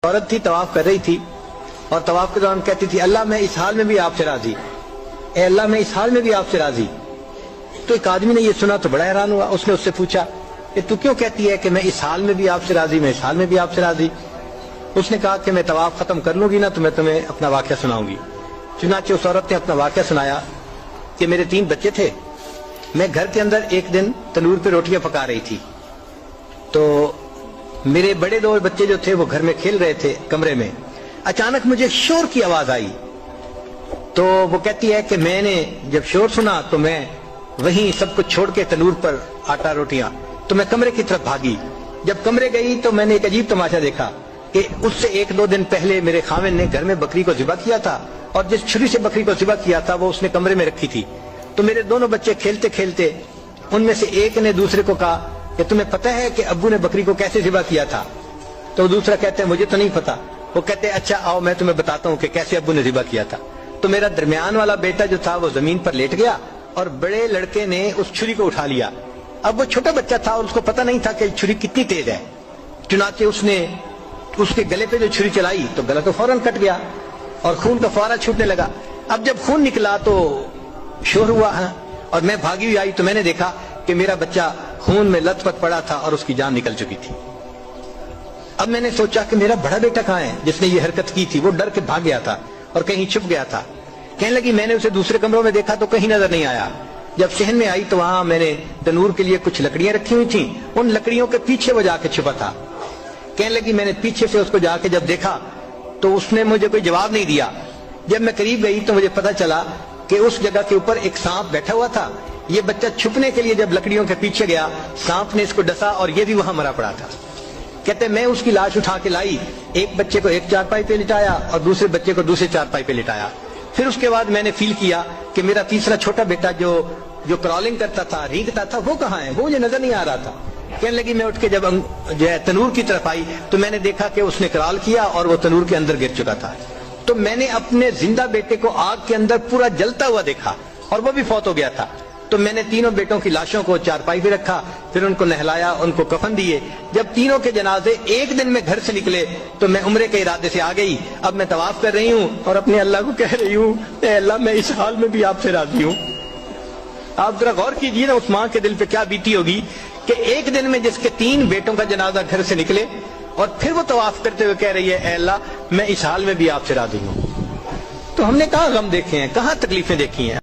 عورت تھی طواف کر رہی تھی اور طواف کے دوران کہتی تھی اللہ میں اس حال میں بھی آپ سے راضی، اے اللہ میں اس حال میں بھی آپ سے راضی۔ تو ایک آدمی نے یہ سنا تو بڑا حیران ہوا، اس نے اس سے پوچھا کہ تو کیوں کہتی ہے کہ میں اس حال میں بھی آپ سے راضی، میں اس حال میں بھی آپ سے راضی؟ اس نے کہا کہ میں طواف ختم کر لوں گی نا تو میں تمہیں اپنا واقعہ سناؤں گی۔ چنانچہ اس عورت نے اپنا واقعہ سنایا کہ میرے 3 بچے تھے، میں گھر کے اندر ایک دن تنور پہ روٹیاں پکا رہی تھی تو میرے بڑے 2 بچے جو تھے وہ گھر میں کھیل رہے تھے کمرے میں، اچانک مجھے شور کی آواز آئی تو وہ کہتی ہے کہ میں نے جب شور سنا تو میں وہیں سب کچھ چھوڑ کے تنور پر آٹا روٹیاں تو میں کمرے کی طرف بھاگی۔ جب کمرے گئی تو میں نے ایک عجیب تماشا دیکھا کہ اس سے 1-2 دن پہلے میرے خاوند نے گھر میں بکری کو ذبح کیا تھا اور جس چھری سے بکری کو ذبح کیا تھا وہ اس نے کمرے میں رکھی تھی۔ تو میرے دونوں بچے کھیلتے کھیلتے ان میں سے ایک نے دوسرے کو کہا کہ تمہیں پتہ ہے کہ ابو نے بکری کو کیسے ذبح کیا تھا؟ تو دوسرا کہتے ہیں مجھے تو نہیں پتا۔ وہ کہتے ہیں اچھا آؤ میں تمہیں بتاتا ہوں کہ کیسے ابو نے ذبح کیا تھا۔ تو میرا درمیان والا بیٹا جو تھا وہ زمین پر لیٹ گیا اور بڑے لڑکے نے اس چھری کو اٹھا لیا۔ اب وہ چھوٹا بچہ تھا اور اس کو پتہ نہیں تھا کہ چھری کتنی تیز ہے، چنانچہ اس نے اس کے گلے پہ جو چھری چلائی تو گلا تو فوراً کٹ گیا اور خون کا فوارہ چھوٹنے لگا۔ اب جب خون نکلا تو شور ہوا اور میں بھاگی ہوئی آئی تو میں نے دیکھا کہ میرا بچہ خون میں لت پت پڑا تھا اور اس کی جان نکل چکی تھی۔ اب میں نے سوچا کہ میرا بڑا بیٹا کہاں ہے جس نے یہ حرکت کی تھی؟ وہ ڈر کے بھاگ گیا تھا اور کہیں چھپ گیا تھا۔ کہنے لگی میں نے اسے دوسرے کمروں میں دیکھا تو کہیں نظر نہیں آیا۔ جب صحن میں آئی تو وہاں میں نے تنور کے لیے کچھ لکڑیاں رکھی ہوئی تھیں، ان لکڑیوں کے پیچھے وہ جا کے چھپا تھا۔ کہنے لگی میں نے پیچھے سے اس کو جا کے جب دیکھا تو اس نے مجھے کوئی جواب نہیں دیا۔ جب میں قریب گئی تو مجھے پتہ چلا کہ اس جگہ کے اوپر ایک سانپ بیٹھا ہوا تھا۔ یہ بچہ چھپنے کے لیے جب لکڑیوں کے پیچھے گیا سانپ نے اس کو ڈسا اور یہ بھی وہاں مرا پڑا تھا۔ کہتے میں اس کی لاش اٹھا کے لائی، ایک بچے کو ایک چارپائی پہ لٹایا اور دوسرے بچے کو دوسرے چارپائی پہ لٹایا۔ پھر اس کے بعد میں نے فیل کیا کہ میرا تیسرا چھوٹا بیٹا جو کرالنگ کرتا تھا، رینگتا تھا، وہ کہاں ہے؟ وہ مجھے نظر نہیں آ رہا تھا۔ کہنے لگی میں اٹھ کے جب جو ہے تنور کی طرف آئی تو میں نے دیکھا کہ اس نے کرال کیا اور وہ تنور کے اندر گر چکا تھا۔ تو میں نے اپنے زندہ بیٹے کو آگ کے اندر پورا جلتا ہوا دیکھا اور وہ بھی فوت ہو گیا تھا۔ تو میں نے تینوں بیٹوں کی لاشوں کو چارپائی پہ رکھا، پھر ان کو نہلایا، ان کو کفن دیے۔ جب تینوں کے جنازے ایک دن میں گھر سے نکلے تو میں عمرے کے ارادے سے آ گئی۔ اب میں طواف کر رہی ہوں اور اپنے اللہ کو کہہ رہی ہوں اے اللہ میں اس حال میں بھی آپ سے راضی ہوں۔ آپ ذرا غور کیجئے نا اس ماں کے دل پہ کیا بیتی ہوگی کہ ایک دن میں جس کے 3 بیٹوں کا جنازہ گھر سے نکلے اور پھر وہ طواف کرتے ہوئے کہہ رہی ہے اے اللہ میں اس حال میں بھی آپ سے راضی ہوں۔ تو ہم نے کہاں غم دیکھے ہیں، کہاں تکلیفیں دیکھی ہیں؟